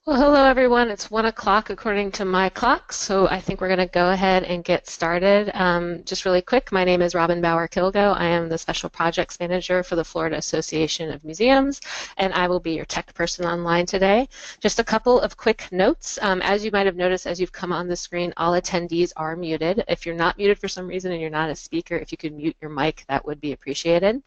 Well, hello everyone. It's 1 o'clock according to my clock, so I think we're going to go ahead and get started. Just really quick, my name is Robin Bauer-Kilgo. I am the Special Projects Manager for the Florida Association of Museums, and I will be your tech person online today. Just a couple of quick notes. As you might have noticed as you've come on the screen, all attendees are muted. If you're not muted for some reason and you're not a speaker, if you could mute your mic, that would be appreciated.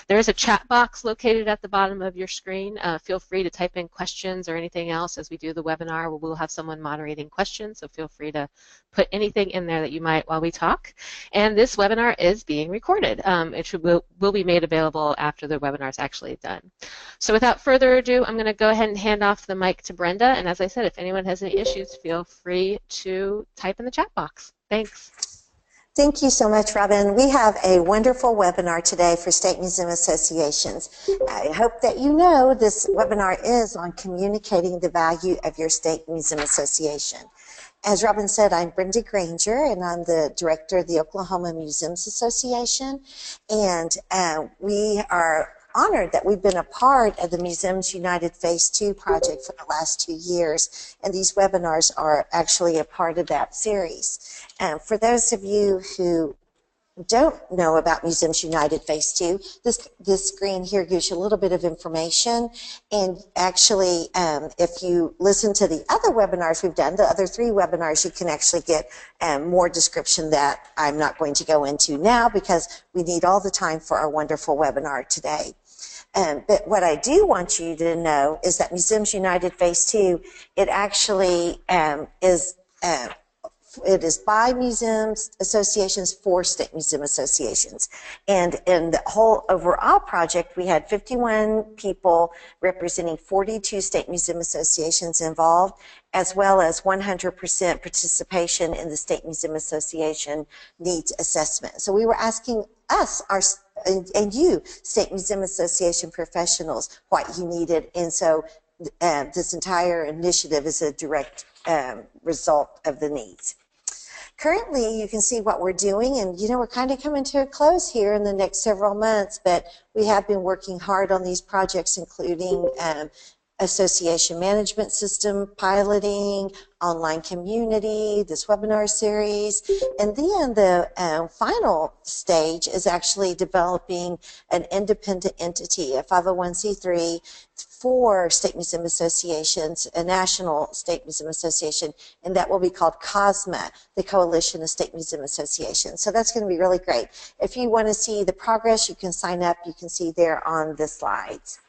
There is a chat box located at the bottom of your screen. Feel free to type in questions or anything else as we do the webinar. We'll have someone moderating questions, so feel free to put anything in there that you might while we talk. And this webinar is being recorded. Will be made available after the webinar is actually done. So without further ado, I'm going to go ahead and hand off the mic to Brenda. And as I said, if anyone has any issues, feel free to type in the chat box. Thanks. Thank you so much, Robin. We have a wonderful webinar today for State Museum Associations. I hope that you know this webinar is on communicating the value of your State Museum Association. As Robin said, I'm Brenda Granger, and I'm the director of the Oklahoma Museums Association. And we are honored that we've been a part of the Museums United Phase 2 project for the last 2 years, and these webinars are actually a part of that series. For those of you who don't know about Museums United Phase 2, this screen here gives you a little bit of information. And actually, if you listen to the other webinars we've done, the other 3 webinars, you can actually get more description that I'm not going to go into now because we need all the time for our wonderful webinar today. But what I do want you to know is that Museums United Phase 2, it actually it is by museums associations for state museum associations. And in the whole overall project, we had 51 people representing 42 state museum associations involved, as well as 100% participation in the State Museum Association needs assessment. So we were asking us, and you, State Museum Association professionals, what you needed. And so this entire initiative is a direct result of the needs. Currently, you can see what we're doing, and you know, we're kind of coming to a close here in the next several months, but we have been working hard on these projects, including association management system piloting, online community, this webinar series, and then the final stage is actually developing an independent entity, a 501c3 for state museum associations, a national state museum association, and that will be called COSMA, the Coalition of State Museum Associations. So that's going to be really great. If you want to see the progress, you can sign up. You can see there on the slides.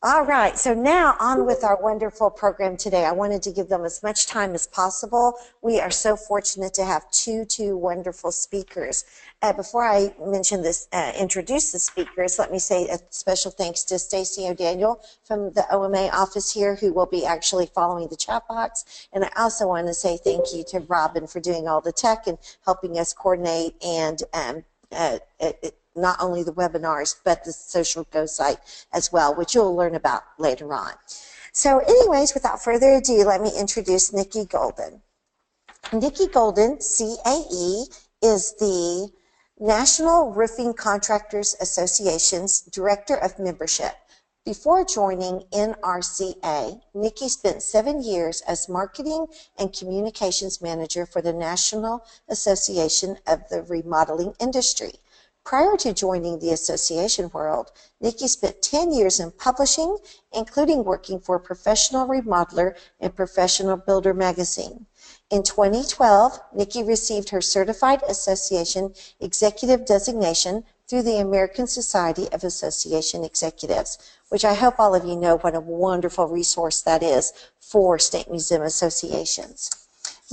All right, so now on with our wonderful program today. I wanted to give them as much time as possible. We are so fortunate to have two wonderful speakers. Before I mention this, introduce the speakers, let me say a special thanks to Stacy O'Daniel from the OMA office here, who will be actually following the chat box. And I also want to say thank you to Robin for doing all the tech and helping us coordinate and not only the webinars, but the Social Go site as well, which you'll learn about later on. So anyways, without further ado, let me introduce Nikki Golden. Nikki Golden, CAE, is the National Roofing Contractors Association's Director of Membership. Before joining NRCA, Nikki spent 7 years as Marketing and Communications Manager for the National Association of the Remodeling Industry. Prior to joining the association world, Nikki spent 10 years in publishing, including working for Professional Remodeler and Professional Builder magazine. In 2012, Nikki received her Certified Association Executive designation through the American Society of Association Executives, which I hope all of you know what a wonderful resource that is for state museum associations.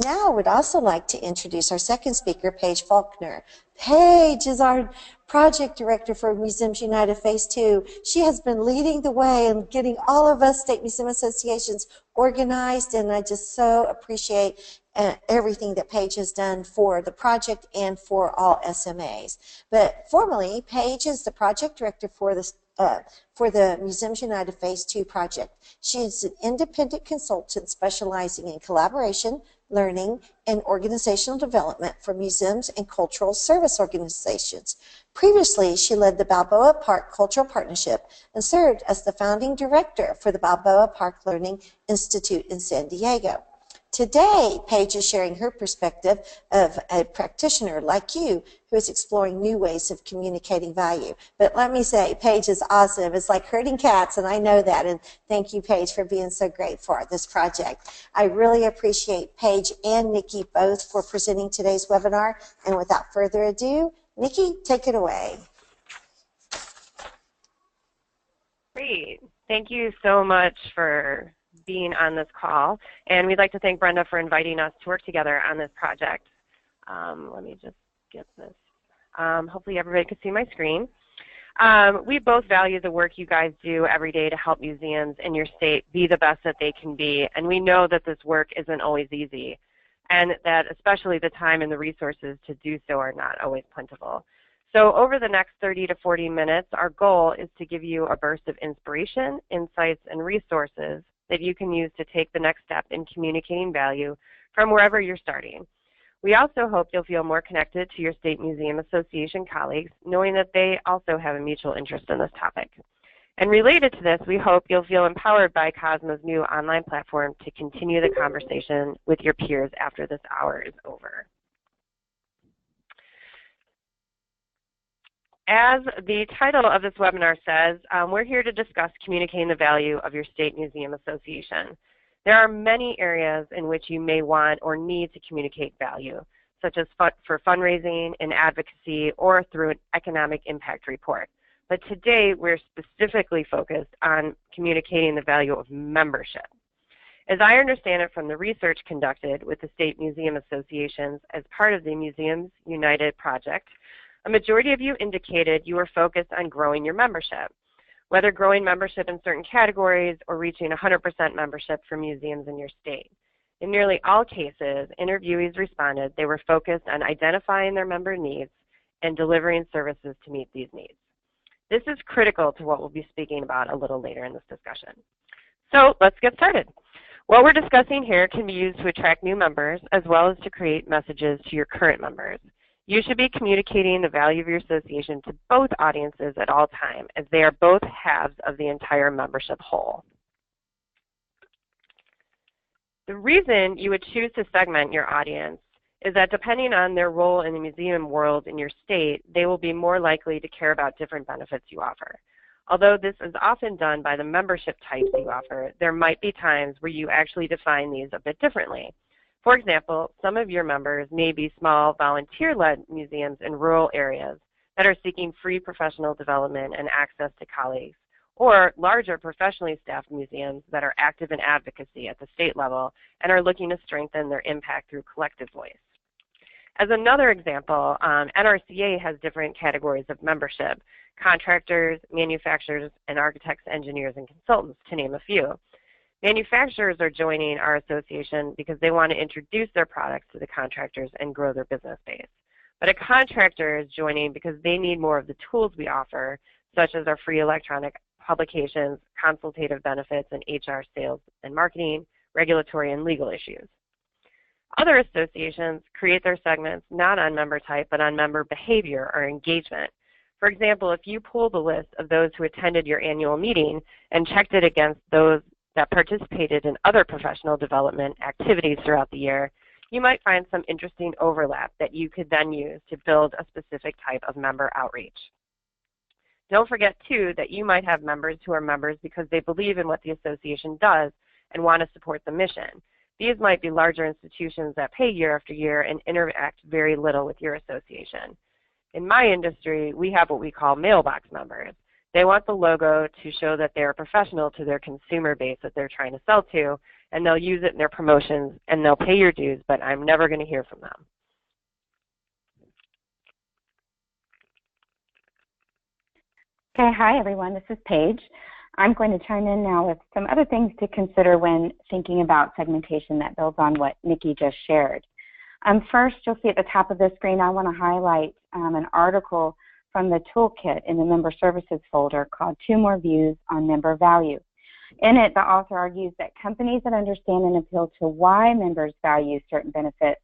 Now I would also like to introduce our second speaker, Paige Faulkner. Paige is our project director for Museums United Phase 2. She has been leading the way and getting all of us state museum associations organized, and I just so appreciate everything that Paige has done for the project and for all SMAs. But formally, Paige is the project director for the Museums United Phase 2 project. She is an independent consultant specializing in collaboration, learning, and organizational development for museums and cultural service organizations. Previously, she led the Balboa Park Cultural Partnership and served as the founding director for the Balboa Park Learning Institute in San Diego. Today, Paige is sharing her perspective of a practitioner like you who is exploring new ways of communicating value. But let me say, Paige is awesome. It's like herding cats, and I know that. And thank you, Paige, for being so great for this project. I really appreciate Paige and Nikki both for presenting today's webinar. And without further ado, Nikki, take it away. Great. Thank you so much for being on this call, and we'd like to thank Brenda for inviting us to work together on this project. Let me just get this. Hopefully everybody can see my screen. We both value the work you guys do every day to help museums in your state be the best that they can be, and we know that this work isn't always easy, and that especially the time and the resources to do so are not always plentiful. So over the next 30 to 40 minutes, our goal is to give you a burst of inspiration, insights, and resources that you can use to take the next step in communicating value from wherever you're starting. We also hope you'll feel more connected to your State Museum Association colleagues, knowing that they also have a mutual interest in this topic. And related to this, we hope you'll feel empowered by COSMA's new online platform to continue the conversation with your peers after this hour is over. As the title of this webinar says, we're here to discuss communicating the value of your State Museum Association. There are many areas in which you may want or need to communicate value, such as for fundraising and advocacy or through an economic impact report. But today, we're specifically focused on communicating the value of membership. As I understand it from the research conducted with the State Museum Associations as part of the Museums United project, a majority of you indicated you were focused on growing your membership, whether growing membership in certain categories or reaching 100% membership for museums in your state. In nearly all cases, interviewees responded they were focused on identifying their member needs and delivering services to meet these needs. This is critical to what we'll be speaking about a little later in this discussion. So let's get started. What we're discussing here can be used to attract new members as well as to create messages to your current members. You should be communicating the value of your association to both audiences at all times, as they are both halves of the entire membership whole. The reason you would choose to segment your audience is that depending on their role in the museum world in your state, they will be more likely to care about different benefits you offer. Although this is often done by the membership types you offer, there might be times where you actually define these a bit differently. For example, some of your members may be small volunteer-led museums in rural areas that are seeking free professional development and access to colleagues, or larger professionally staffed museums that are active in advocacy at the state level and are looking to strengthen their impact through collective voice. As another example, NRCA has different categories of membership: contractors, manufacturers, and architects, engineers, and consultants, to name a few. Manufacturers are joining our association because they want to introduce their products to the contractors and grow their business base. But a contractor is joining because they need more of the tools we offer, such as our free electronic publications, consultative benefits, and HR, sales and marketing, regulatory and legal issues. Other associations create their segments not on member type, but on member behavior or engagement. For example, if you pull the list of those who attended your annual meeting and checked it against those that participated in other professional development activities throughout the year, you might find some interesting overlap that you could then use to build a specific type of member outreach. Don't forget, too, that you might have members who are members because they believe in what the association does and want to support the mission. These might be larger institutions that pay year after year and interact very little with your association. In my industry, we have what we call mailbox members. They want the logo to show that they are professional to their consumer base that they're trying to sell to, and they'll use it in their promotions, and they'll pay your dues, but I'm never going to hear from them. Okay, hi everyone, this is Paige. I'm going to chime in now with some other things to consider when thinking about segmentation that builds on what Nikki just shared. First, you'll see at the top of the screen, I want to highlight an article from the toolkit in the Member Services folder called 2 More Views on Member Value. In it, the author argues that companies that understand and appeal to why members value certain benefits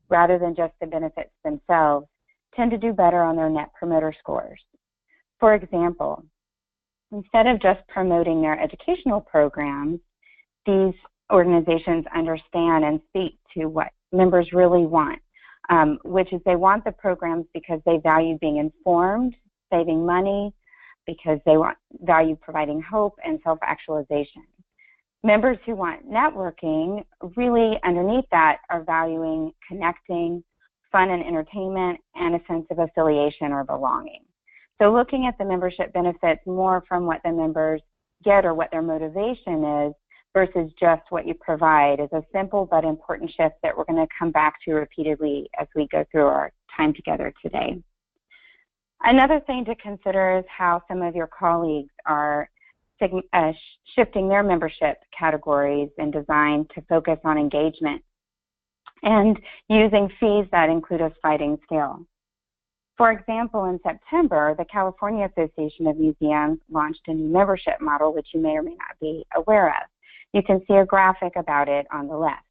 rather than just the benefits themselves tend to do better on their Net Promoter Scores. For example, instead of just promoting their educational programs, these organizations understand and speak to what members really want, which is they want the programs because they value being informed, saving money, because they value providing hope and self-actualization. Members who want networking, really underneath that, are valuing connecting, fun and entertainment, and a sense of affiliation or belonging. So looking at the membership benefits more from what the members get or what their motivation is versus just what you provide is a simple but important shift that we're going to come back to repeatedly as we go through our time together today. Another thing to consider is how some of your colleagues are shifting their membership categories and design to focus on engagement and using fees that include a sliding scale. For example, in September, the California Association of Museums launched a new membership model, which you may or may not be aware of. You can see a graphic about it on the left.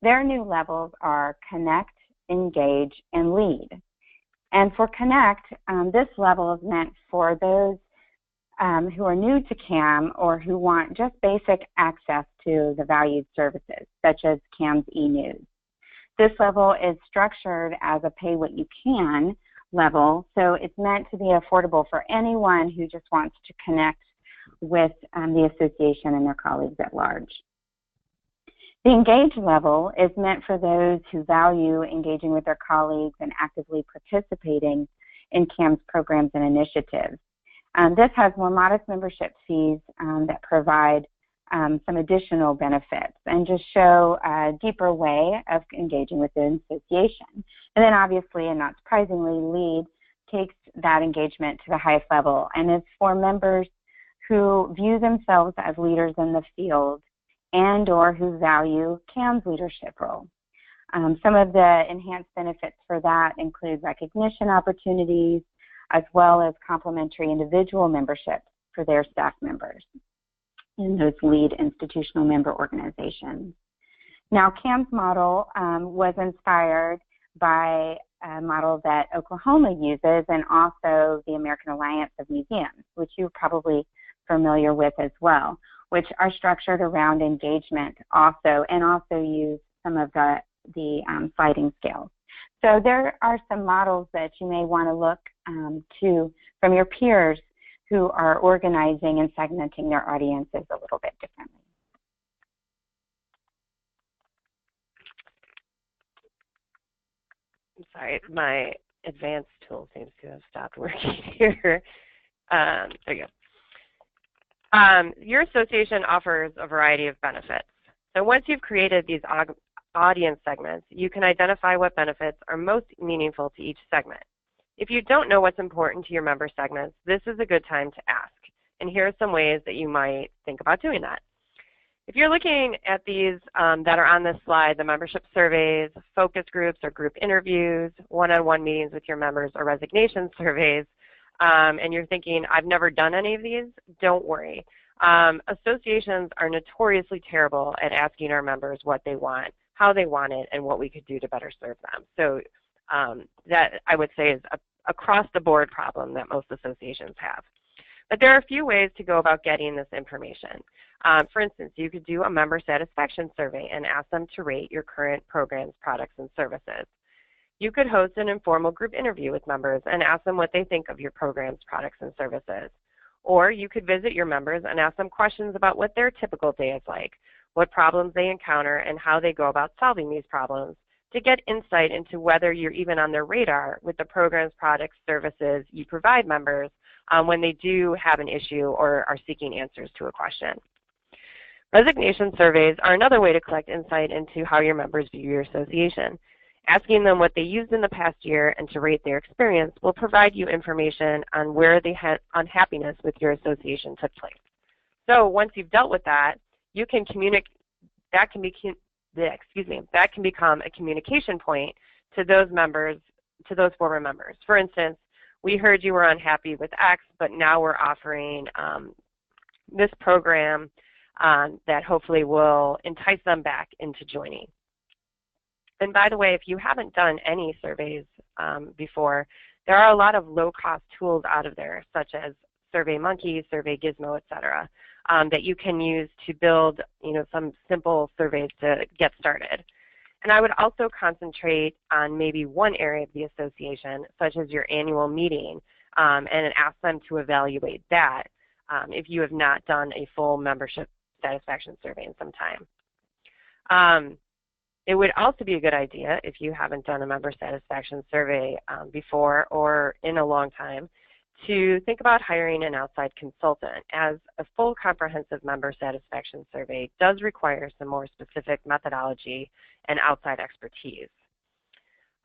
Their new levels are Connect, Engage, and Lead. And for Connect, this level is meant for those who are new to CAM or who want just basic access to the valued services, such as CAM's e-news. This level is structured as a pay what you can level, so it's meant to be affordable for anyone who just wants to connect with the association and their colleagues at large. The Engage level is meant for those who value engaging with their colleagues and actively participating in CAM's programs and initiatives. This has more modest membership fees that provide some additional benefits and just show a deeper way of engaging with the association. And then obviously, and not surprisingly, Lead takes that engagement to the highest level and is for members who view themselves as leaders in the field and or who value CAM's leadership role. Some of the enhanced benefits for that include recognition opportunities as well as complimentary individual memberships for their staff members in those lead institutional member organizations. Now, CAM's model was inspired by a model that Oklahoma uses and also the American Alliance of Museums, which you're probably familiar with as well, which are structured around engagement also and also use some of the sliding scales. So there are some models that you may want to look to from your peers who are organizing and segmenting their audiences a little bit differently. I'm sorry, my advanced tool seems to have stopped working here. There you go. Your association offers a variety of benefits. So once you've created these audience segments, you can identify what benefits are most meaningful to each segment. If you don't know what's important to your member segments, this is a good time to ask. And here are some ways that you might think about doing that. If you're looking at these that are on this slide, the membership surveys, focus groups or group interviews, one-on-one meetings with your members or resignation surveys, and you're thinking, I've never done any of these, don't worry. Associations are notoriously terrible at asking our members what they want, how they want it, and what we could do to better serve them. So that I would say is a across-the-board problem that most associations have. But there are a few ways to go about getting this information. For instance, you could do a member satisfaction survey and ask them to rate your current programs, products, and services. You could host an informal group interview with members and ask them what they think of your programs, products, and services. Or you could visit your members and ask them questions about what their typical day is like, what problems they encounter, and how they go about solving these problems to get insight into whether you're even on their radar with the programs, products, services you provide members when they do have an issue or are seeking answers to a question. Resignation surveys are another way to collect insight into how your members view your association. Asking them what they used in the past year and to rate their experience will provide you information on where the unhappiness with your association took place. So once you've dealt with that, you can communicate. That can become a communication point to those members, to those former members. For instance, we heard you were unhappy with X, but now we're offering this program that hopefully will entice them back into joining. And by the way, if you haven't done any surveys before, there are a lot of low-cost tools out of there, such as SurveyMonkey, SurveyGizmo, etc., that you can use to build, some simple surveys to get started. And I would also concentrate on maybe one area of the association, such as your annual meeting, and ask them to evaluate that if you have not done a full membership satisfaction survey in some time. It would also be a good idea, if you haven't done a member satisfaction survey before or in a long time, to think about hiring an outside consultant, as a full comprehensive member satisfaction survey does require some more specific methodology and outside expertise.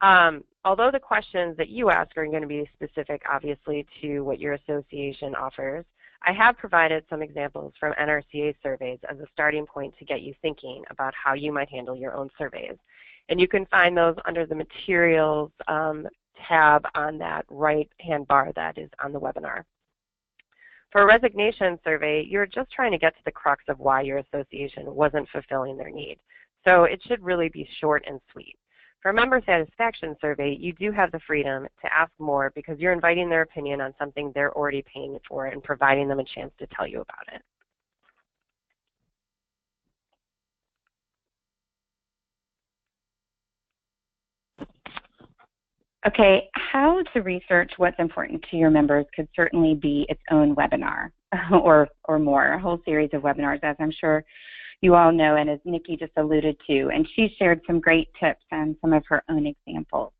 Although the questions that you ask are going to be specific, obviously, to what your association offers, I have provided some examples from NRCA surveys as a starting point to get you thinking about how you might handle your own surveys. And you can find those under the materials tab on that right-hand bar that is on the webinar. For a resignation survey, you're just trying to get to the crux of why your association wasn't fulfilling their need. So it should really be short and sweet. For a member satisfaction survey, you do have the freedom to ask more because you're inviting their opinion on something they're already paying for and providing them a chance to tell you about it. Okay, how to research what's important to your members could certainly be its own webinar or more, a whole series of webinars, as I'm sure you all know, and as Nikki just alluded to, and she shared some great tips and some of her own examples.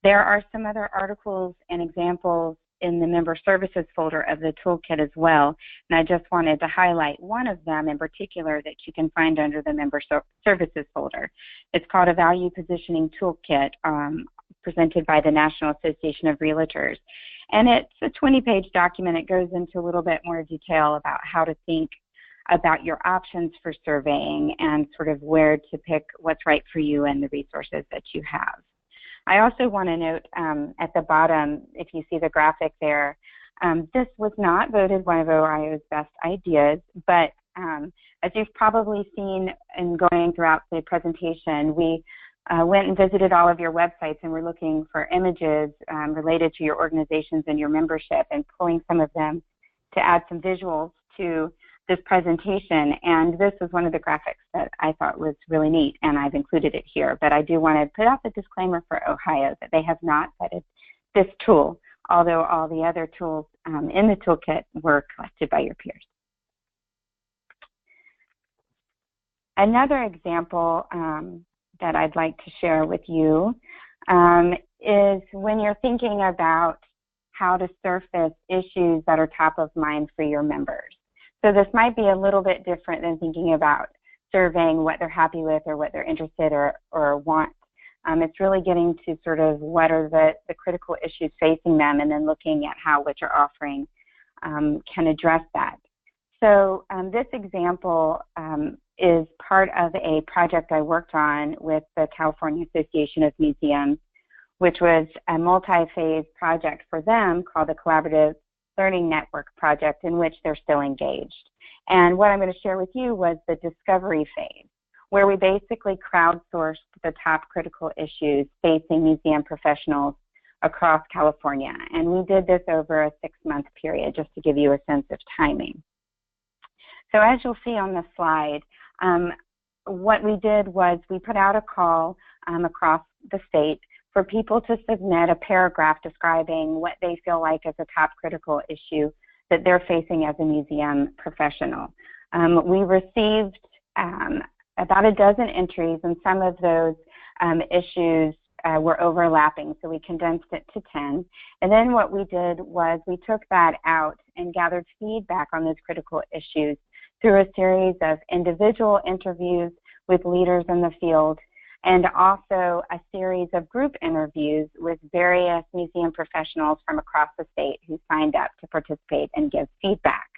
There are some other articles and examples in the member services folder of the toolkit as well, and I just wanted to highlight one of them in particular that you can find under the member services folder. It's called a Value Positioning Toolkit, presented by the National Association of Realtors. And it's a 20-page document. It goes into a little bit more detail about how to think about your options for surveying and sort of where to pick what's right for you and the resources that you have. I also want to note at the bottom, if you see the graphic there, this was not voted one of Ohio's best ideas, but as you've probably seen in going throughout the presentation, we went and visited all of your websites and we're looking for images related to your organizations and your membership and pulling some of them to add some visuals to this presentation. And this was one of the graphics that I thought was really neat, and I've included it here. But I do want to put out the disclaimer for Ohio that they have not vetted this tool, although all the other tools in the toolkit were collected by your peers. Another example that I'd like to share with you is when you're thinking about how to surface issues that are top of mind for your members. So this might be a little bit different than thinking about surveying what they're happy with or what they're interested or want. It's really getting to sort of what are the critical issues facing them and then looking at how what you're offering can address that. So this example is part of a project I worked on with the California Association of Museums, which was a multi-phase project for them called the Collaborative Learning Network Project, in which they're still engaged. And what I'm going to share with you was the discovery phase, where we basically crowdsourced the top critical issues facing museum professionals across California. And we did this over a 6-month period, just to give you a sense of timing. So as you'll see on the slide, what we did was we put out a call across the state for people to submit a paragraph describing what they feel like is a top critical issue that they're facing as a museum professional. We received about a dozen entries, and some of those issues were overlapping, so we condensed it to 10. And then what we did was we took that out and gathered feedback on those critical issues through a series of individual interviews with leaders in the field, and also a series of group interviews with various museum professionals from across the state who signed up to participate and give feedback.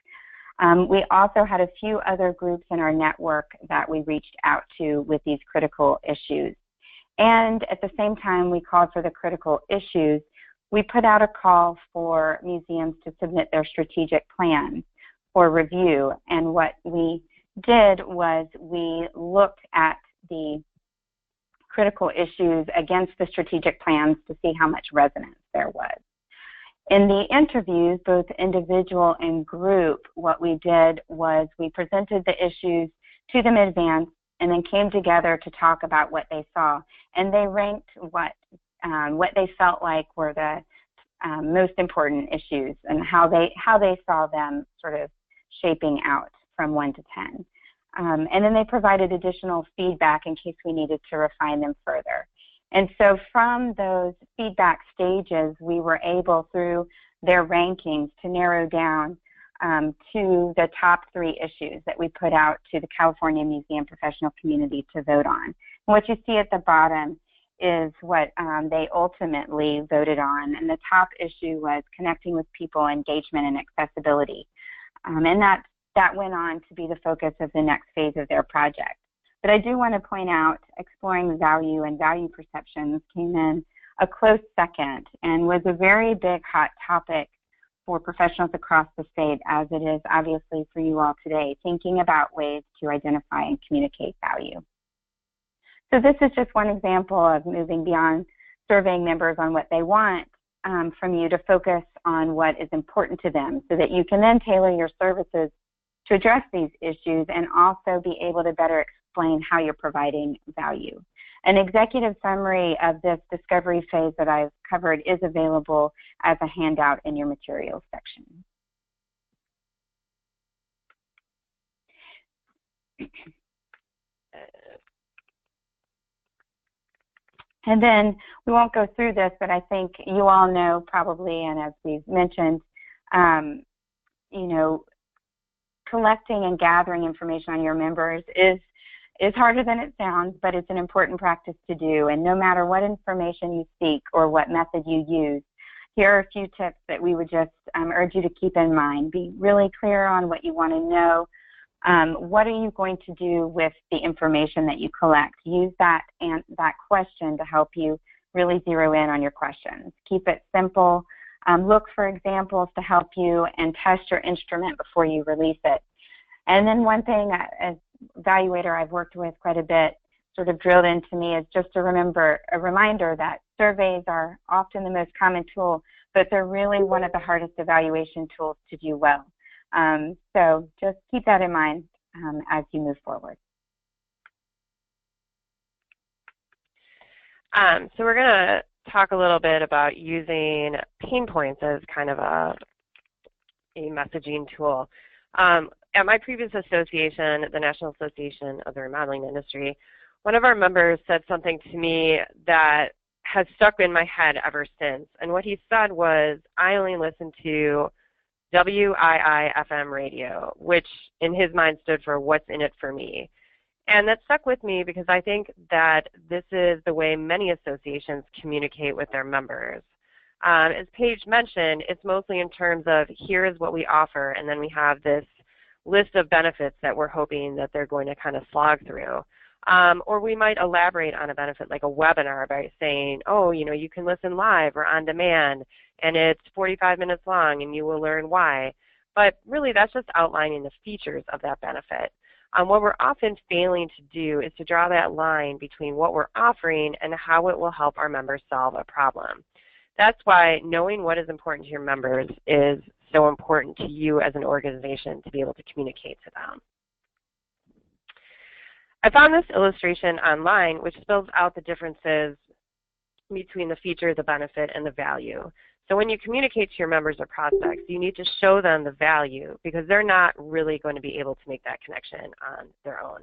We also had a few other groups in our network that we reached out to with these critical issues. And at the same time we called for the critical issues, we put out a call for museums to submit their strategic plans, for review. And what we did was we looked at the critical issues against the strategic plans to see how much resonance there was. In the interviews, both individual and group, what we did was we presented the issues to them in advance and then came together to talk about what they saw. And they ranked what they felt like were the most important issues and how they saw them sort of shaping out from 1 to 10. And then they provided additional feedback in case we needed to refine them further. And so from those feedback stages, we were able, through their rankings, to narrow down to the top 3 issues that we put out to the California museum professional community to vote on. And what you see at the bottom is what they ultimately voted on. And the top issue was connecting with people, engagement, and accessibility. And that went on to be the focus of the next phase of their project. But I do want to point out exploring value and value perceptions came in a close second and was a very big hot topic for professionals across the state, as it is obviously for you all today, thinking about ways to identify and communicate value. So this is just one example of moving beyond surveying members on what they want from you to focus on what is important to them so that you can then tailor your services to address these issues and also be able to better explain how you're providing value. An executive summary of this discovery phase that I've covered is available as a handout in your materials section. And then we won't go through this, but I think you all know probably, and as we've mentioned, you know, collecting and gathering information on your members is harder than it sounds, but it's an important practice to do. And no matter what information you seek or what method you use, here are a few tips that we would just urge you to keep in mind. Be really clear on what you want to know. What are you going to do with the information that you collect? Use that question to help you really zero in on your questions. Keep it simple. Look for examples to help you and test your instrument before you release it. And then one thing as evaluator I've worked with quite a bit sort of drilled into me is just a reminder that surveys are often the most common tool, but they're really one of the hardest evaluation tools to do well. So just keep that in mind as you move forward. So we're going to talk a little bit about using pain points as kind of a messaging tool. At my previous association, the National Association of the Remodeling Industry, one of our members said something to me that has stuck in my head ever since. And what he said was, I only listen to WII-FM radio, which in his mind stood for what's in it for me. And that stuck with me because I think that this is the way many associations communicate with their members. As Paige mentioned, it's mostly in terms of here is what we offer, and then we have this list of benefits that we're hoping that they're going to kind of slog through. Or we might elaborate on a benefit like a webinar by saying, oh, you know, you can listen live or on demand, and it's 45 minutes long, and you will learn why. But really, that's just outlining the features of that benefit. What we're often failing to do is to draw that line between what we're offering and how it will help our members solve a problem. That's why knowing what is important to your members is so important to you as an organization to be able to communicate to them. I found this illustration online which spells out the differences between the feature, the benefit, and the value. So when you communicate to your members or prospects, you need to show them the value because they're not really going to be able to make that connection on their own.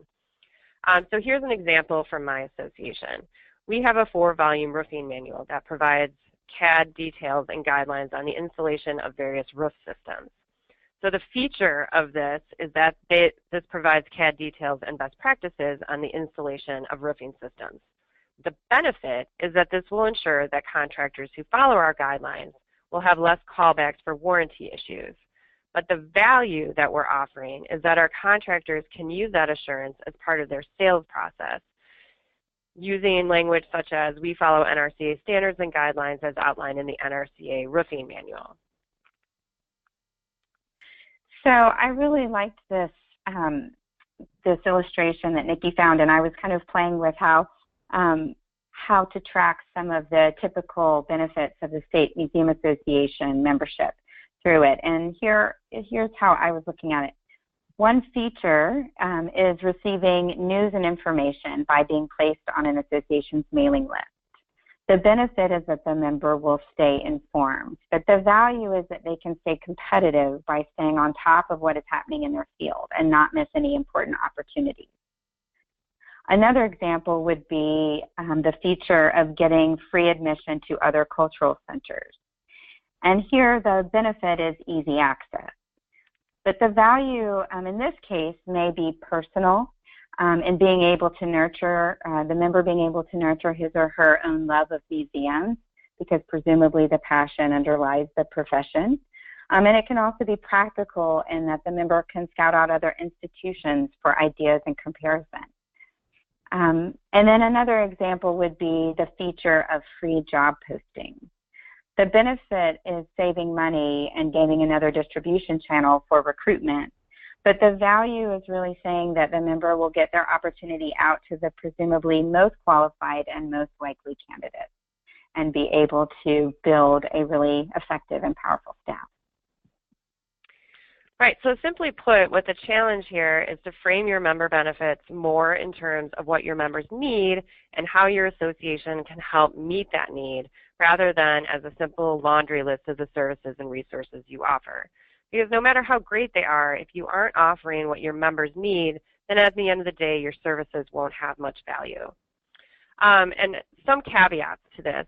So here's an example from my association. We have a 4-volume roofing manual that provides CAD details and guidelines on the installation of various roof systems. So the feature of this is that this provides CAD details and best practices on the installation of roofing systems. The benefit is that this will ensure that contractors who follow our guidelines will have less callbacks for warranty issues. But the value that we're offering is that our contractors can use that assurance as part of their sales process, using language such as we follow NRCA standards and guidelines as outlined in the NRCA roofing manual. So I really liked this this illustration that Nikki found, and I was kind of playing with how to track some of the typical benefits of the State Museum Association membership through it. And here's how I was looking at it. One feature is receiving news and information by being placed on an association's mailing list. The benefit is that the member will stay informed, but the value is that they can stay competitive by staying on top of what is happening in their field and not miss any important opportunities. Another example would be the feature of getting free admission to other cultural centers. And here the benefit is easy access. But the value in this case may be personal in being able to nurture, the member being able to nurture his or her own love of museums, because presumably the passion underlies the profession. And it can also be practical in that the member can scout out other institutions for ideas and comparison. And then another example would be the feature of free job postings. The benefit is saving money and gaining another distribution channel for recruitment, but the value is really saying that the member will get their opportunity out to the presumably most qualified and most likely candidates and be able to build a really effective and powerful staff. Right, so simply put, what the challenge here is to frame your member benefits more in terms of what your members need and how your association can help meet that need, rather than as a simple laundry list of the services and resources you offer. Because no matter how great they are, if you aren't offering what your members need, then at the end of the day, your services won't have much value. And some caveats to this.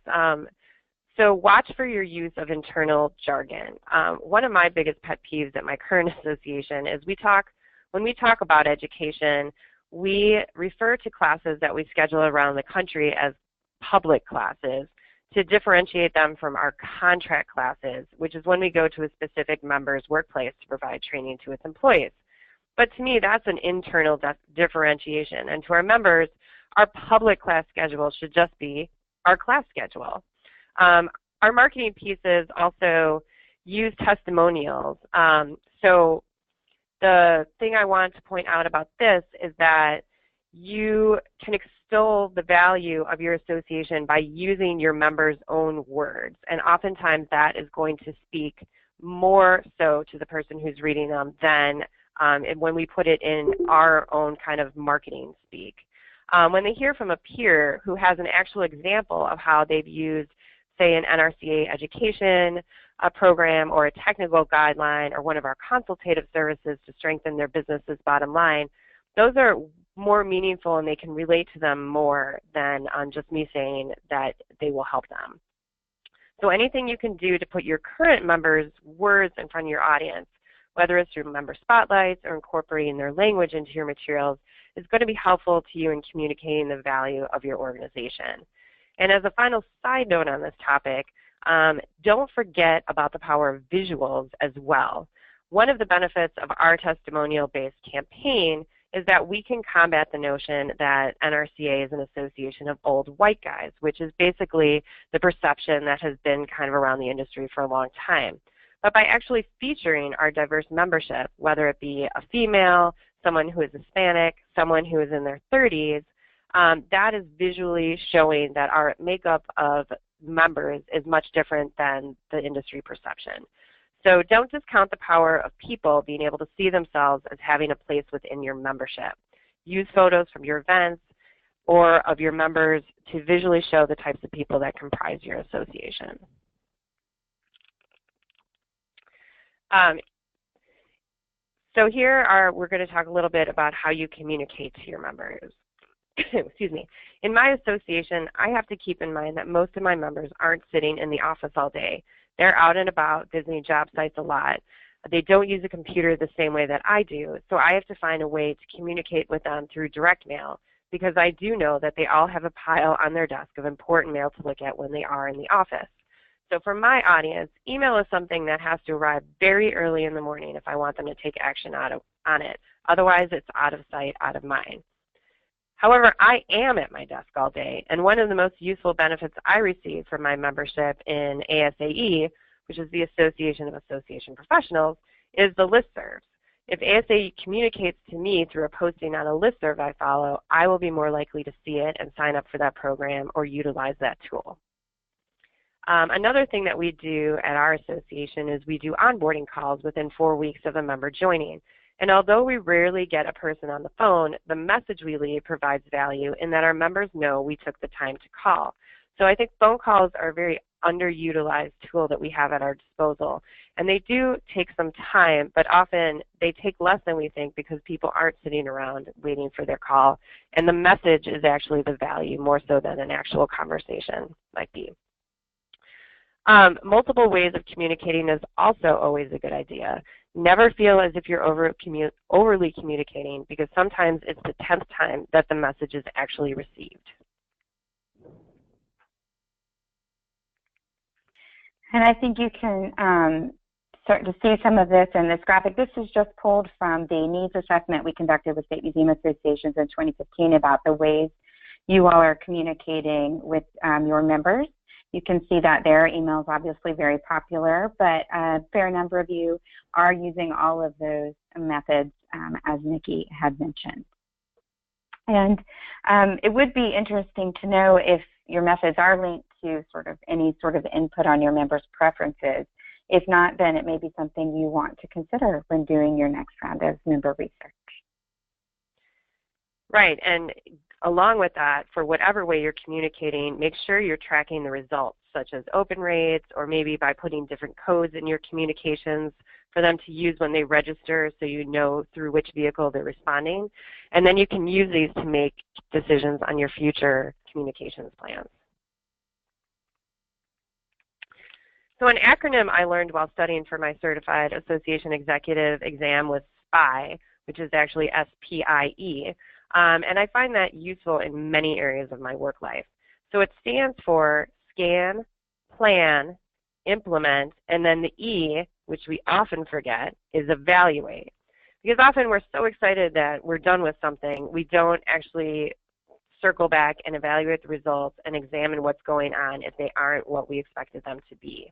So watch for your use of internal jargon. One of my biggest pet peeves at my current association is when we talk about education, we refer to classes that we schedule around the country as public classes to differentiate them from our contract classes, which is when we go to a specific member's workplace to provide training to its employees. But to me, that's an internal differentiation. And to our members, our public class schedule should just be our class schedule. Our marketing pieces also use testimonials. So the thing I want to point out about this is that you can extol the value of your association by using your members' own words. And oftentimes that is going to speak more so to the person who's reading them than when we put it in our own kind of marketing speak. When they hear from a peer who has an actual example of how they've used, say, an NRCA education program or a technical guideline or one of our consultative services to strengthen their business's bottom line, those are more meaningful and they can relate to them more than just me saying that they will help them. So anything you can do to put your current members' words in front of your audience, whether it's through member spotlights or incorporating their language into your materials, is going to be helpful to you in communicating the value of your organization. And as a final side note on this topic, don't forget about the power of visuals as well. One of the benefits of our testimonial-based campaign is that we can combat the notion that NRCA is an association of old white guys, which is basically the perception that has been kind of around the industry for a long time. But by actually featuring our diverse membership, whether it be a female, someone who is Hispanic, someone who is in their 30s, that is visually showing that our makeup of members is much different than the industry perception. So don't discount the power of people being able to see themselves as having a place within your membership. Use photos from your events or of your members to visually show the types of people that comprise your association. So here we're going to talk a little bit about how you communicate to your members. Excuse me. In my association, I have to keep in mind that most of my members aren't sitting in the office all day. They're out and about visiting job sites a lot. They don't use a computer the same way that I do, so I have to find a way to communicate with them through direct mail, because I do know that they all have a pile on their desk of important mail to look at when they are in the office. So for my audience, email is something that has to arrive very early in the morning if I want them to take action on it. Otherwise, it's out of sight, out of mind. However, I am at my desk all day, and one of the most useful benefits I receive from my membership in ASAE, which is the Association of Association Professionals, is the listservs. If ASA communicates to me through a posting on a listserv I follow, I will be more likely to see it and sign up for that program or utilize that tool. Another thing that we do at our association is we do onboarding calls within 4 weeks of a member joining. And although we rarely get a person on the phone, the message we leave provides value in that our members know we took the time to call. So I think phone calls are a very underutilized tool that we have at our disposal. And they do take some time, but often they take less than we think because people aren't sitting around waiting for their call. And the message is actually the value more so than an actual conversation might be. Multiple ways of communicating is also always a good idea. Never feel as if you're overly communicating, because sometimes it's the 10th time that the message is actually received. And I think you can start to see some of this in this graphic. This is just pulled from the needs assessment we conducted with State Museum Associations in 2015 about the ways you all are communicating with your members. You can see that their email is obviously very popular, but a fair number of you are using all of those methods, as Nikki had mentioned. And it would be interesting to know if your methods are linked to any sort of input on your members' preferences. If not, then it may be something you want to consider when doing your next round of member research. Right, and along with that, for whatever way you're communicating, make sure you're tracking the results, such as open rates, or maybe by putting different codes in your communications for them to use when they register so you know through which vehicle they're responding. And then you can use these to make decisions on your future communications plans. So an acronym I learned while studying for my Certified Association Executive exam was SPIE, which is actually S-P-I-E. And I find that useful in many areas of my work life. So it stands for scan, plan, implement, and then the E, which we often forget, is evaluate. Because often we're so excited that we're done with something, we don't actually circle back and evaluate the results and examine what's going on if they aren't what we expected them to be.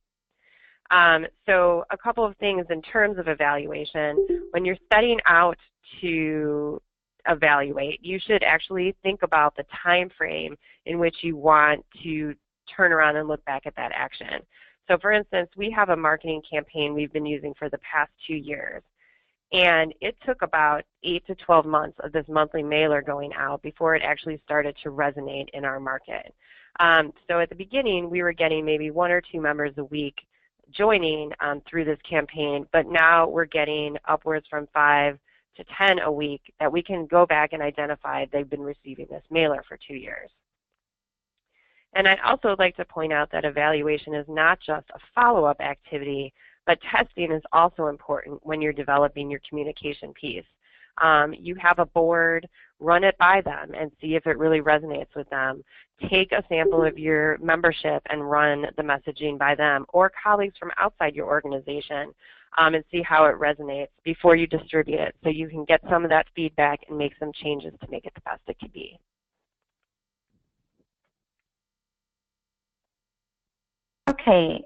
So a couple of things in terms of evaluation. When you're setting out to evaluate, you should actually think about the time frame in which you want to turn around and look back at that action. So for instance, we have a marketing campaign we've been using for the past 2 years. And it took about 8 to 12 months of this monthly mailer going out before it actually started to resonate in our market. So at the beginning, we were getting maybe 1 or 2 members a week joining through this campaign, but now we're getting upwards from 5 to 10 a week that we can go back and identify they've been receiving this mailer for 2 years. And I'd also like to point out that evaluation is not just a follow-up activity, but testing is also important when you're developing your communication piece. You have a board, run it by them and see if it really resonates with them. Take a sample of your membership and run the messaging by them or colleagues from outside your organization and see how it resonates before you distribute it so you can get some of that feedback and make some changes to make it the best it can be. Okay,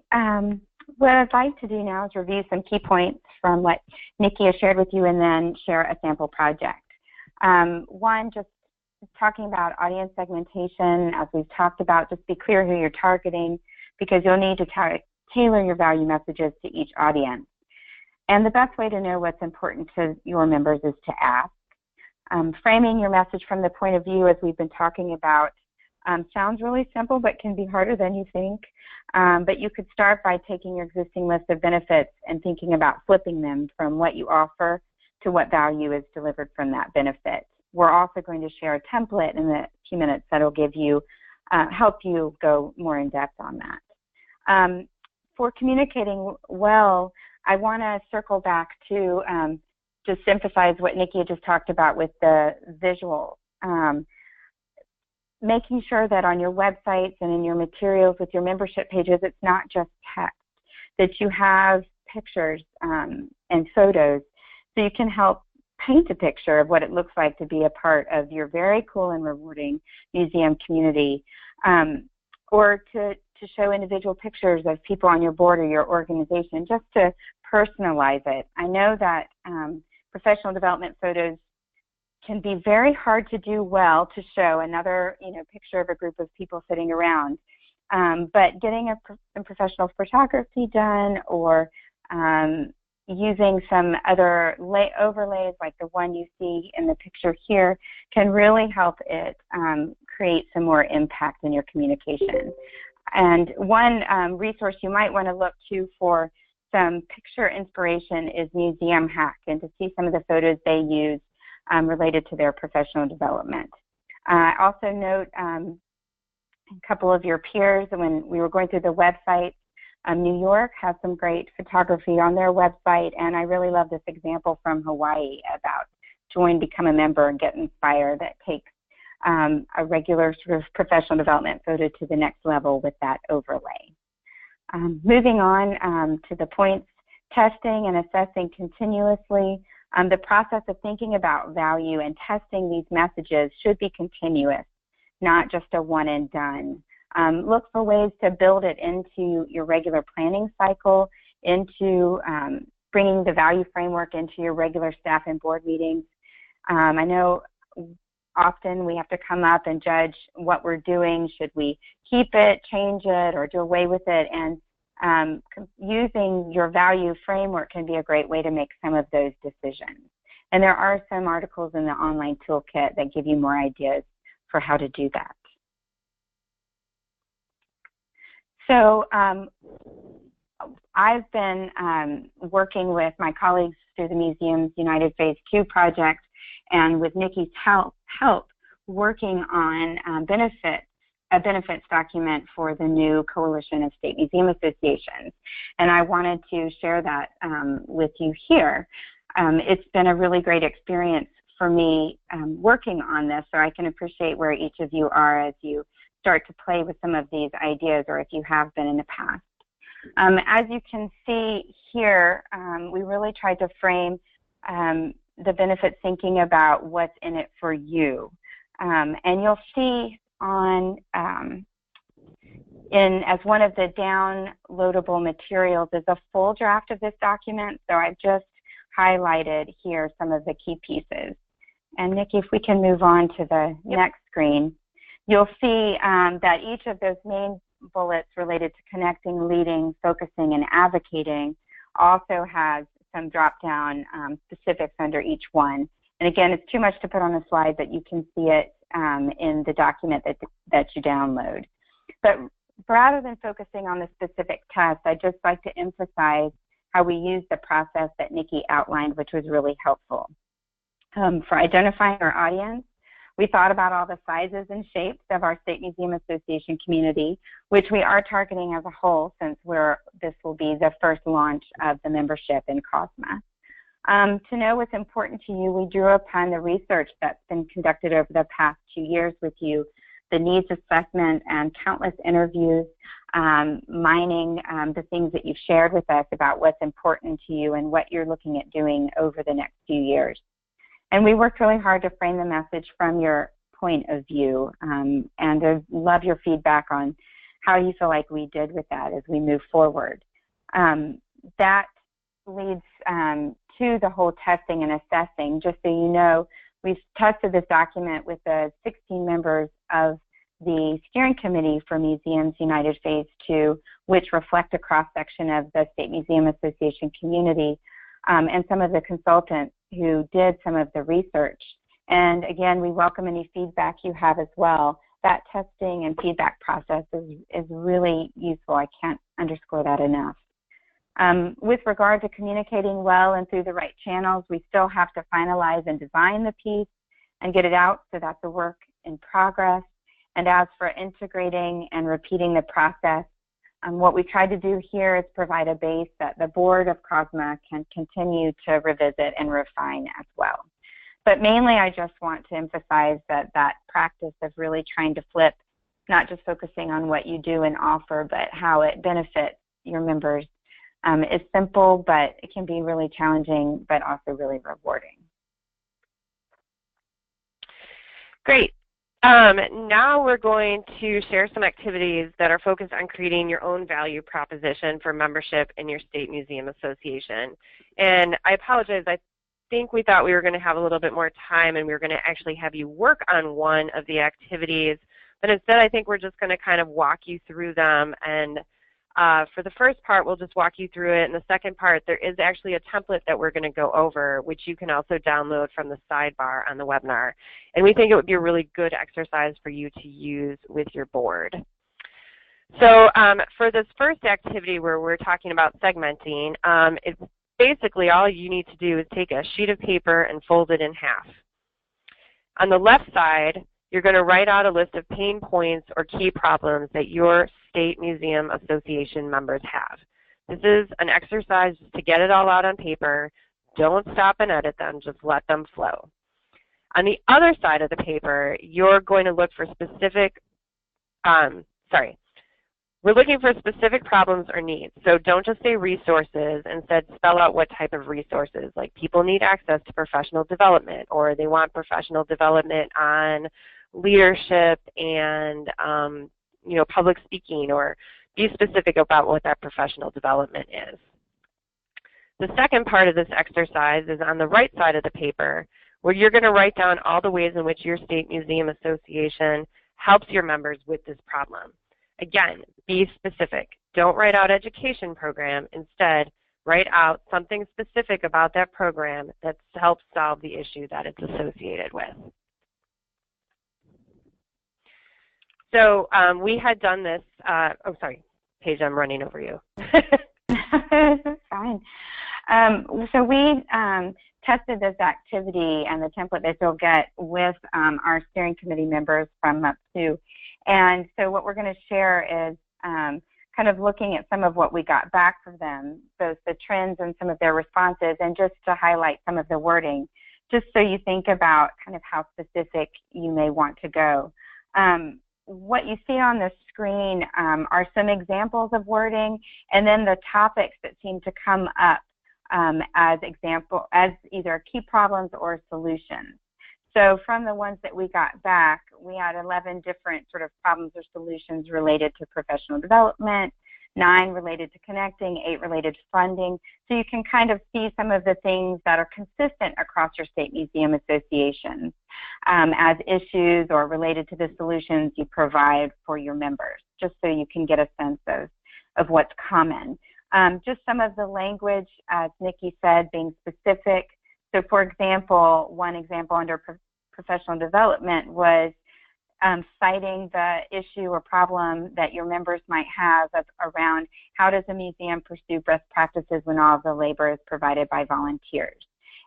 what I'd like to do now is review some key points from what Nikki has shared with you and then share a sample project. One, just talking about audience segmentation, as we've talked about, just be clear who you're targeting because you'll need to tailor your value messages to each audience. And the best way to know what's important to your members is to ask. Framing your message from the point of view, as we've been talking about, sounds really simple but can be harder than you think. But you could start by taking your existing list of benefits and thinking about flipping them from what you offer to what value is delivered from that benefit. We're also going to share a template in the few minutes that will give you, help you go more in depth on that. For communicating well, I want to circle back to just emphasize what Nikki just talked about with the visual. Making sure that on your websites and in your materials with your membership pages, it's not just text, that you have pictures and photos so you can help paint a picture of what it looks like to be a part of your very cool and rewarding museum community, or to to show individual pictures of people on your board or your organization, just to personalize it. I know that professional development photos can be very hard to do well to show another, picture of a group of people sitting around. But getting some professional photography done, or using some other overlays like the one you see in the picture here, can really help it create some more impact in your communication. And one resource you might want to look to for some picture inspiration is Museum Hack, and to see some of the photos they use related to their professional development. Also note a couple of your peers, when we were going through the website, New York has some great photography on their website, and I really love this example from Hawaii about join, become a member, and get inspired, that takes a regular sort of professional development photo to the next level with that overlay. Moving on to the points, testing and assessing continuously. The process of thinking about value and testing these messages should be continuous, not just a one and done. Look for ways to build it into your regular planning cycle, into bringing the value framework into your regular staff and board meetings. I know often we have to come up and judge what we're doing. Should we keep it, change it, or do away with it? And using your value framework can be a great way to make some of those decisions. And there are some articles in the online toolkit that give you more ideas for how to do that. So I've been working with my colleagues through the Museum's United Phase 2 project, and with Nikki's help working on a benefits document for the new Coalition of State Museum Associations. And I wanted to share that with you here. It's been a really great experience for me working on this, so I can appreciate where each of you are as you start to play with some of these ideas, or if you have been in the past. As you can see here, we really tried to frame the benefits thinking about what's in it for you. And you'll see on as one of the downloadable materials is a full draft of this document, so I've just highlighted here some of the key pieces. And Nikki, if we can move on to the next screen, you'll see that each of those main bullets related to connecting, leading, focusing, and advocating also has some drop-down specifics under each one. And again, it's too much to put on a slide, but you can see it in the document that you download. But rather than focusing on the specific test, I'd just like to emphasize how we used the process that Nikki outlined, which was really helpful. For identifying our audience, we thought about all the sizes and shapes of our State Museum Association community, which we are targeting as a whole, since this will be the first launch of the membership in COSMA. To know what's important to you, we drew upon the research that's been conducted over the past 2 years with you, the needs assessment and countless interviews, mining the things that you've shared with us about what's important to you and what you're looking at doing over the next few years. And we worked really hard to frame the message from your point of view, and I love your feedback on how you feel like we did with that as we move forward. That leads to the whole testing and assessing. Just so you know, we've tested this document with the 16 members of the steering committee for Museums United Phase 2, which reflect a cross-section of the State Museum Association community, and some of the consultants who did some of the research. And again, we welcome any feedback you have as well. That testing and feedback process is really useful. I can't underscore that enough. With regard to communicating well and through the right channels, we still have to finalize and design the piece and get it out, so that's a work in progress. And as for integrating and repeating the process, what we tried to do here is provide a base that the board of COSMA can continue to revisit and refine as well. But mainly, I just want to emphasize that practice of really trying to flip, not just focusing on what you do and offer, but how it benefits your members, is simple, but it can be really challenging, but also really rewarding. Great. Now we're going to share some activities that are focused on creating your own value proposition for membership in your state museum association. And I apologize, I think we thought we were going to have a little bit more time and we were going to actually have you work on one of the activities, but instead I think we're just going to kind of walk you through them. And for the first part, we'll just walk you through it. And the second part, there is actually a template that we're going to go over, which you can also download from the sidebar on the webinar. And we think it would be a really good exercise for you to use with your board. So for this first activity where we're talking about segmenting, it's basically all you need to do is take a sheet of paper and fold it in half. On the left side, you're going to write out a list of pain points or key problems that your state museum association members have. This is an exercise to get it all out on paper. Don't stop and edit them, just let them flow. On the other side of the paper, you're going to look for specific, we're looking for specific problems or needs. So don't just say resources, instead spell out what type of resources, like people need access to professional development, or they want professional development on leadership and public speaking, or be specific about what that professional development is. The second part of this exercise is on the right side of the paper, where you're going to write down all the ways in which your state museum association helps your members with this problem. Again, be specific. Don't write out education program. Instead, write out something specific about that program that helps solve the issue that it's associated with. So we had done this, oh sorry, Paige, I'm running over you. Fine. So we tested this activity and the template that you'll get with our steering committee members from MUP2. And so what we're going to share is kind of looking at some of what we got back from them, both the trends and some of their responses, and just to highlight some of the wording, just so you think about kind of how specific you may want to go. What you see on the screen are some examples of wording, and then the topics that seem to come up as either key problems or solutions. So from the ones that we got back, we had 11 different sort of problems or solutions related to professional development, 9 related to connecting, 8 related to funding. So you can kind of see some of the things that are consistent across your state museum associations as issues or related to the solutions you provide for your members, just so you can get a sense of what's common. Just some of the language, as Nikki said, being specific. So for example, one example under professional development was citing the issue or problem that your members might have around how does a museum pursue best practices when all of the labor is provided by volunteers.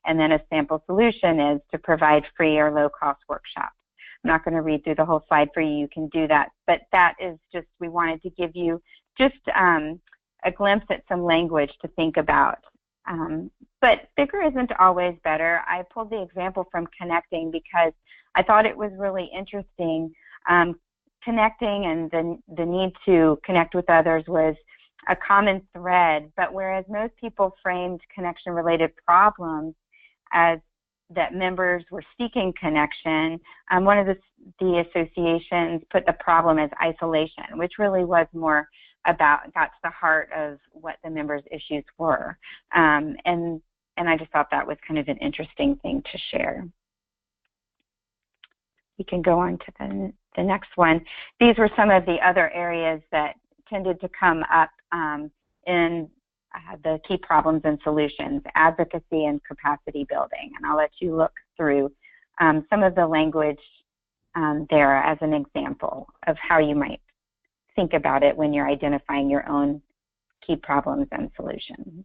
And then a sample solution is to provide free or low-cost workshops. I'm not going to read through the whole slide for you. You can do that. But that is just, we wanted to give you just a glimpse at some language to think about. But bigger isn't always better. I pulled the example from connecting because I thought it was really interesting. Connecting and the need to connect with others was a common thread, but whereas most people framed connection-related problems as that members were seeking connection, one of the associations put the problem as isolation, which really was more got to the heart of what the members' issues were. And I just thought that was kind of an interesting thing to share. We can go on to the next one. These were some of the other areas that tended to come up in the key problems and solutions, advocacy and capacity building. And I'll let you look through some of the language there as an example of how you might think about it when you're identifying your own key problems and solutions.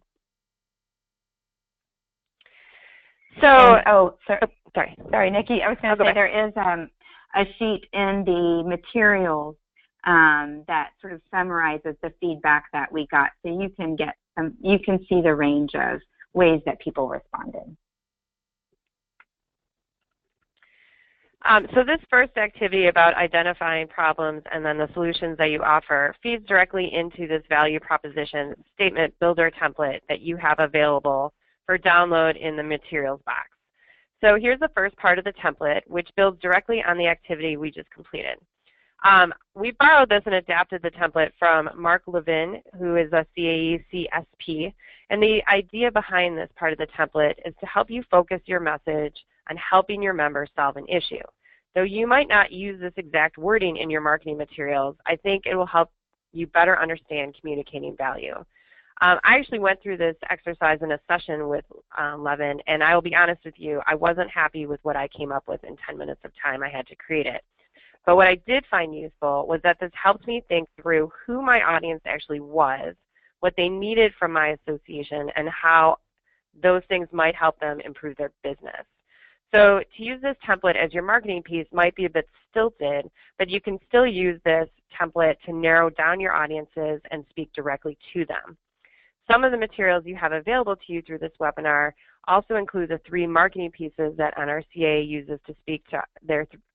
So, sorry, Nikki, I was going to say there is a sheet in the materials that sort of summarizes the feedback that we got, so you can get you can see the range of ways that people responded. So this first activity about identifying problems and then the solutions that you offer feeds directly into this value proposition statement builder template that you have available for download in the materials box. So here's the first part of the template, which builds directly on the activity we just completed. We borrowed this and adapted the template from Mark Levin, who is a CAE CSP, and the idea behind this part of the template is to help you focus your message on helping your members solve an issue. Though you might not use this exact wording in your marketing materials, I think it will help you better understand communicating value. I actually went through this exercise in a session with Levin, and I will be honest with you, I wasn't happy with what I came up with in 10 minutes of time I had to create it. But what I did find useful was that this helps me think through who my audience actually was, what they needed from my association, and how those things might help them improve their business. So to use this template as your marketing piece might be a bit stilted, but you can still use this template to narrow down your audiences and speak directly to them. Some of the materials you have available to you through this webinar also include the 3 marketing pieces that NRCA uses to speak to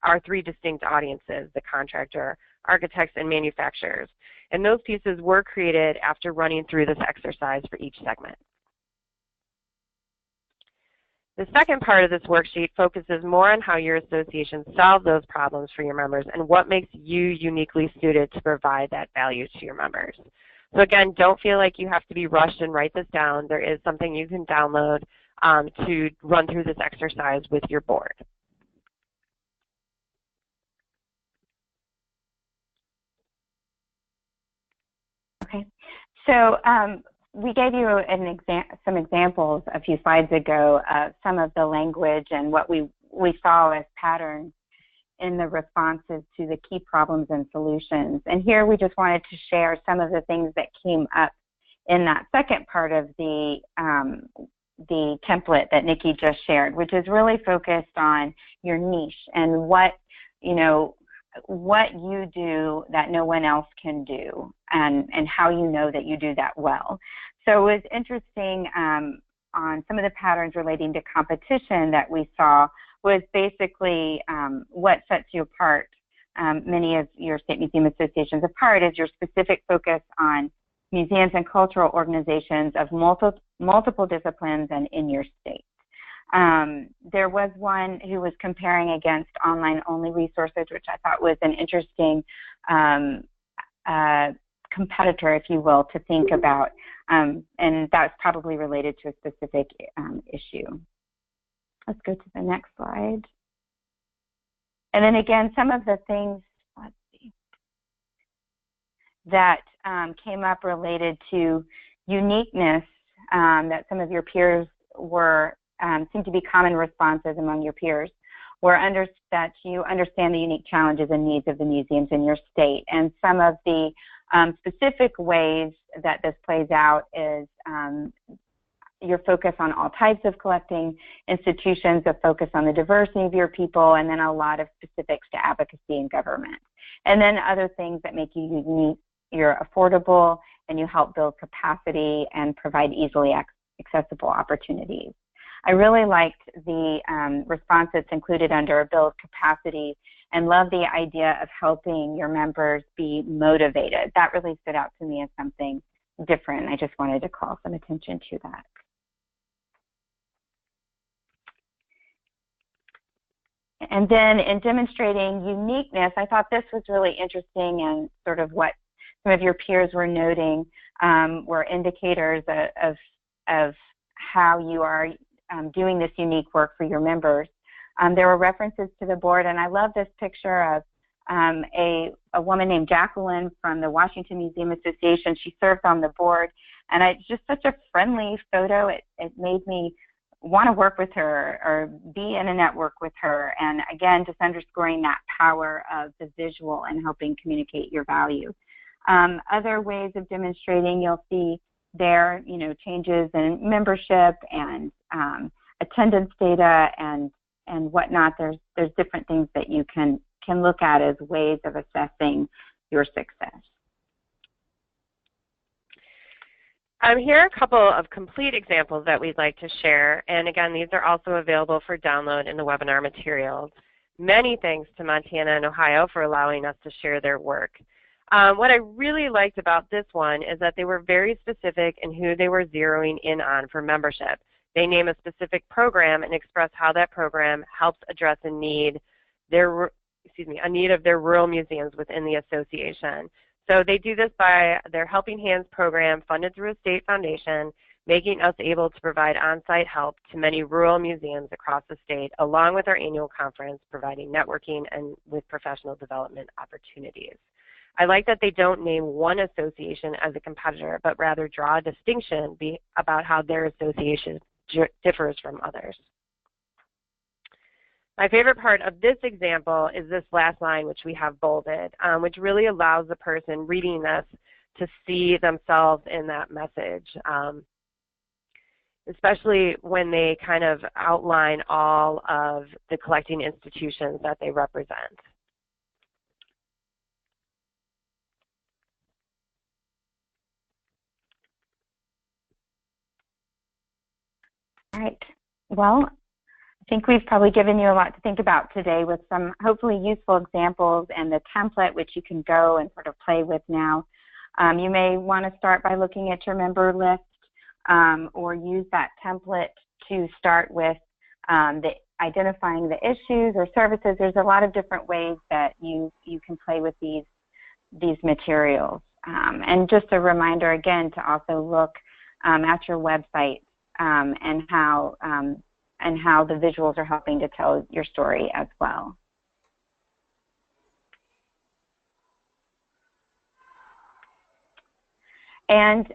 our 3 distinct audiences, the contractor, architects, and manufacturers. And those pieces were created after running through this exercise for each segment. The second part of this worksheet focuses more on how your association solves those problems for your members and what makes you uniquely suited to provide that value to your members. So again, don't feel like you have to be rushed and write this down. There is something you can download to run through this exercise with your board. Okay, so we gave you some examples a few slides ago of some of the language and what we saw as patterns in the responses to the key problems and solutions. And here we just wanted to share some of the things that came up in that second part of the template that Nikki just shared, which is really focused on your niche and what you do that no one else can do, and how you know that you do that well. So it was interesting on some of the patterns relating to competition that we saw was basically what sets you apart, many of your state museum associations apart, is your specific focus on museums and cultural organizations of multiple disciplines and in your state. There was one who was comparing against online-only resources, which I thought was an interesting competitor, if you will, to think about, and that's probably related to a specific issue. Let's go to the next slide. And then again, some of the things, let's see, that came up related to uniqueness that some of your peers were, seem to be common responses among your peers, were that you understand the unique challenges and needs of the museums in your state. And some of the specific ways that this plays out is your focus on all types of collecting institutions, a focus on the diversity of your people, and then a lot of specifics to advocacy and government. And then other things that make you unique, you're affordable, and you help build capacity and provide easily accessible opportunities. I really liked the response that's included under build capacity and love the idea of helping your members be motivated. That really stood out to me as something different. I just wanted to call some attention to that. And then in demonstrating uniqueness, I thought this was really interesting, and sort of what some of your peers were noting were indicators of how you are doing this unique work for your members. There were references to the board, and I love this picture of a woman named Jacqueline from the Washington Museum Association. She serves on the board, and it's just such a friendly photo. It made me want to work with her or be in a network with her, and again, just underscoring that power of the visual and helping communicate your value. Other ways of demonstrating, you'll see there, changes in membership and attendance data and whatnot. There's different things that you can look at as ways of assessing your success. Here are a couple of complete examples that we'd like to share, and again, these are also available for download in the webinar materials. Many thanks to Montana and Ohio for allowing us to share their work. What I really liked about this one is that they were very specific in who they were zeroing in on for membership. They name a specific program and express how that program helps address a need, a need of their rural museums within the association. So they do this by their Helping Hands program funded through a state foundation, making us able to provide on-site help to many rural museums across the state, along with our annual conference, providing networking and with professional development opportunities. I like that they don't name one association as a competitor, but rather draw a distinction about how their association differs from others. My favorite part of this example is this last line, which we have bolded, which really allows the person reading this to see themselves in that message, especially when they kind of outline all of the collecting institutions that they represent. All right. Well, I think we've probably given you a lot to think about today with some hopefully useful examples and the template which you can go and sort of play with now. You may want to start by looking at your member list or use that template to start with identifying the issues or services. There's a lot of different ways that you can play with these materials. And just a reminder again to also look at your website and how the visuals are helping to tell your story as well. And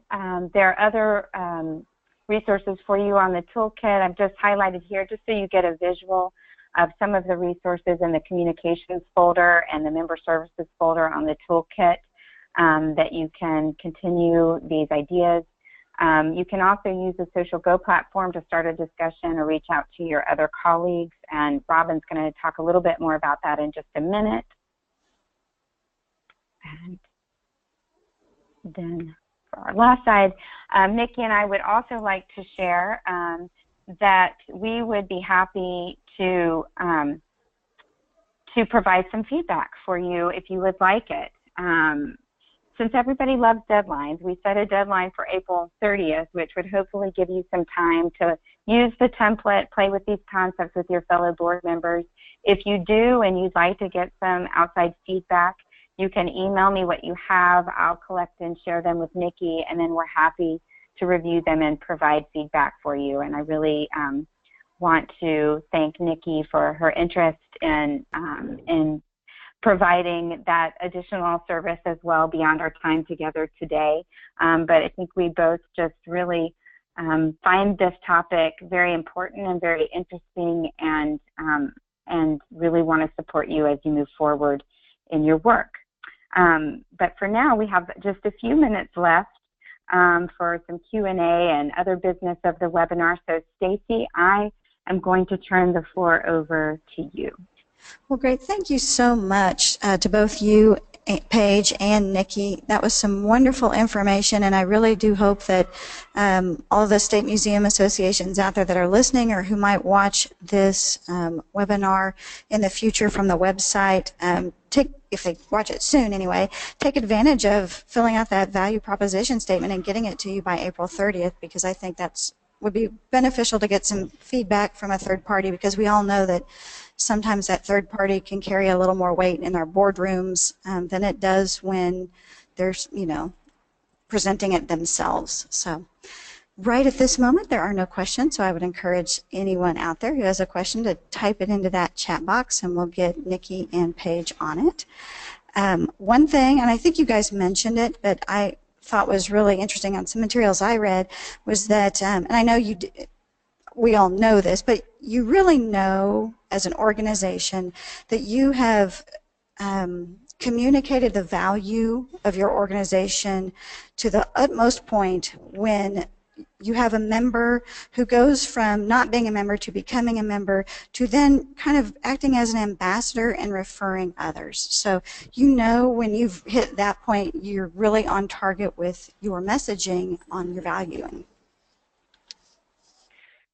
there are other resources for you on the toolkit. I've just highlighted here just so you get a visual of some of the resources in the communications folder and the member services folder on the toolkit that you can continue these ideas. You can also use the Social Go platform to start a discussion or reach out to your other colleagues, and Robin's going to talk a little bit more about that in just a minute. And then for our last slide, Nikki and I would also like to share that we would be happy to provide some feedback for you if you would like it. Since everybody loves deadlines, we set a deadline for April 30th, which would hopefully give you some time to use the template, play with these concepts with your fellow board members. If you do and you'd like to get some outside feedback, you can email me what you have. I'll collect and share them with Nikki, and then we're happy to review them and provide feedback for you. And I really want to thank Nikki for her interest in providing that additional service as well beyond our time together today. But I think we both just really find this topic very important and very interesting, and really want to support you as you move forward in your work. But for now, we have just a few minutes left for some Q&A and other business of the webinar. So Stacy, I am going to turn the floor over to you. Well, great. Thank you so much to both you, Paige, and Nikki. That was some wonderful information, and I really do hope that all the state museum associations out there that are listening or who might watch this webinar in the future from the website, if they watch it soon anyway, take advantage of filling out that value proposition statement and getting it to you by April 30th, because I think would be beneficial to get some feedback from a third party, because we all know that sometimes that third party can carry a little more weight in our boardrooms than it does when they're, presenting it themselves. So right at this moment, there are no questions, so I would encourage anyone out there who has a question to type it into that chat box, and we'll get Nikki and Paige on it. One thing, and I think you guys mentioned it, but I thought was really interesting on some materials I read, was that, and I know we all know this, but you really know as an organization that you have communicated the value of your organization to the utmost point when you have a member who goes from not being a member to becoming a member to then kind of acting as an ambassador and referring others. So when you've hit that point, you're really on target with your messaging on your valuing.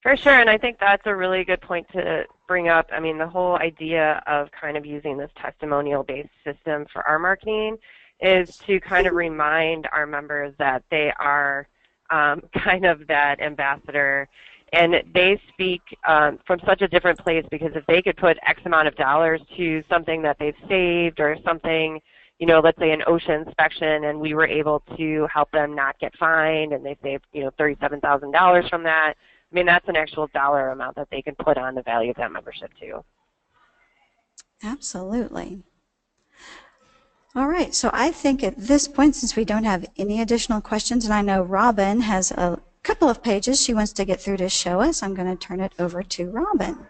For sure, and I think that's a really good point to bring up. I mean, the whole idea of kind of using this testimonial-based system for our marketing is to kind of remind our members that they are kind of that ambassador And they speak from such a different place, because if they could put X amount of dollars to something that they've saved, or something, you know, let's say an OSHA inspection, and we were able to help them not get fined, and they saved, you know, $37,000 from that. I mean, that's an actual dollar amount that they can put on the value of that membership too. Absolutely. All right, so I think at this point, since we don't have any additional questions, and I know Robin has a couple of pages she wants to get through to show us, I'm going to turn it over to Robin.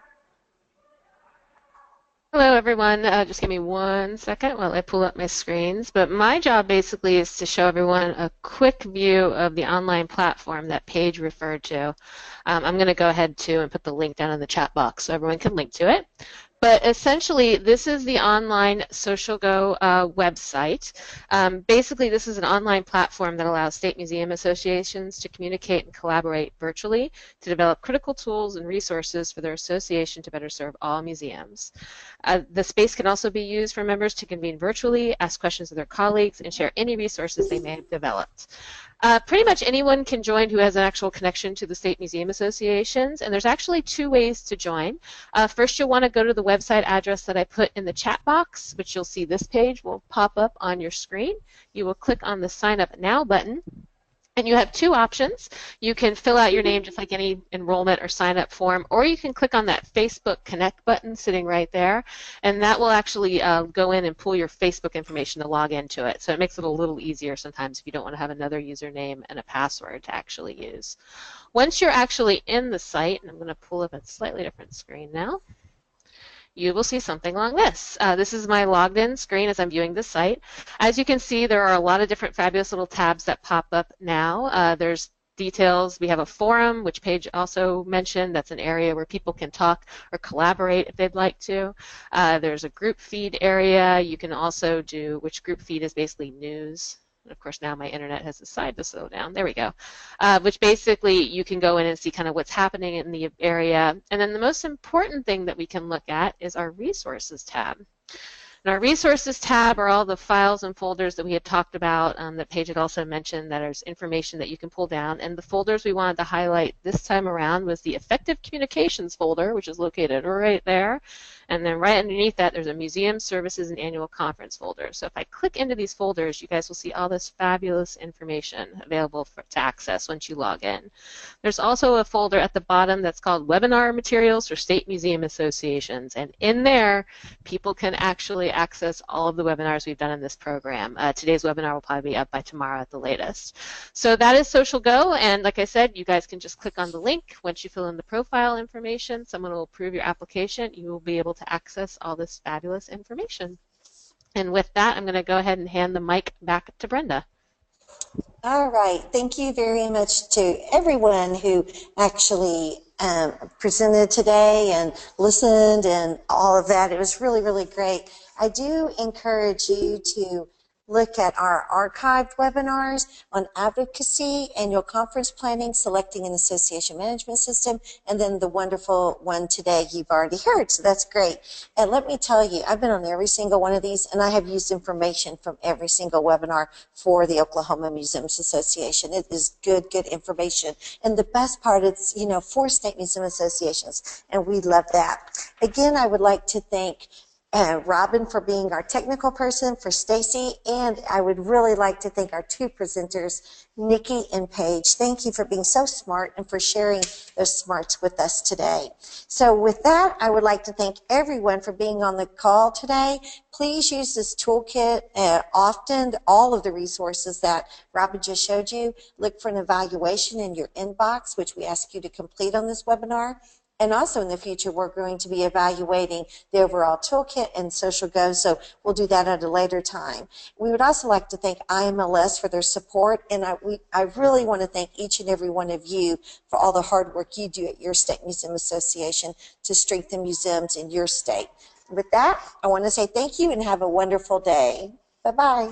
Hello, everyone. Just give me 1 second while I pull up my screens. But my job basically is to show everyone a quick view of the online platform that Paige referred to. I'm going to go ahead too and put the link down in the chat box so everyone can link to it. But essentially, this is the online SocialGo website. Basically, this is an online platform that allows state museum associations to communicate and collaborate virtually to develop critical tools and resources for their association to better serve all museums. The space can also be used for members to convene virtually, ask questions of their colleagues, and share any resources they may have developed. Pretty much anyone can join who has an actual connection to the state museum associations, and there's actually 2 ways to join. First, you'll want to go to the website address that I put in the chat box, which you'll see this page will pop up on your screen. You will click on the Sign Up Now button. And you have 2 options. You can fill out your name just like any enrollment or sign-up form, or you can click on that Facebook Connect button sitting right there, and that will actually go in and pull your Facebook information to log into it. So it makes it a little easier sometimes if you don't want to have another username and a password to actually use. Once you're actually in the site, and I'm going to pull up a slightly different screen now, you will see something along this. This is my logged in screen as I'm viewing the site. As you can see, there are a lot of different fabulous little tabs that pop up now. There's details. We have a forum, which Paige also mentioned. That's an area where people can talk or collaborate if they'd like to. There's a group feed area. You can also do, which group feed is basically news. And of course, now my internet has decided to slow down. There we go. Which basically you can go in and see kind of what's happening in the area. And then the most important thing that we can look at is our resources tab. In our resources tab are all the files and folders that we had talked about that Paige had also mentioned, that there's information that you can pull down. And the folders we wanted to highlight this time around was the Effective Communications folder, which is located right there. And then right underneath that, there's a Museum Services and Annual Conference folder. So if I click into these folders, you guys will see all this fabulous information available to access once you log in. There's also a folder at the bottom that's called Webinar Materials for State Museum Associations. And in there, people can actually access all of the webinars we've done in this program. Today's webinar will probably be up by tomorrow at the latest. So that is SocialGo, and like I said, you guys can just click on the link. Once you fill in the profile information, someone will approve your application. You will be able to access all this fabulous information. And with that, I'm going to go ahead and hand the mic back to Brenda. All right. Thank you very much to everyone who actually presented today and listened and all of that. It was really, really great. I do encourage you to look at our archived webinars on advocacy, annual conference planning, selecting an association management system, and then the wonderful one today you've already heard. So that's great. And let me tell you, I've been on every single one of these, and I have used information from every single webinar for the Oklahoma Museums Association. It is good information. And the best part is, you know, 4 state museum associations, and we love that. Again, I would like to thank Robin for being our technical person, for Stacy, and I would really like to thank our 2 presenters, Nikki and Paige. Thank you for being so smart and for sharing those smarts with us today. So with that, I would like to thank everyone for being on the call today. Please use this toolkit often. All of the resources that Robin just showed you. Look for an evaluation in your inbox, which we ask you to complete on this webinar. And also in the future, we're going to be evaluating the overall toolkit and SocialGo, so we'll do that at a later time. We would also like to thank IMLS for their support, and I really want to thank each and every one of you for all the hard work you do at your State Museum Association to strengthen museums in your state. With that, I want to say thank you and have a wonderful day. Bye-bye.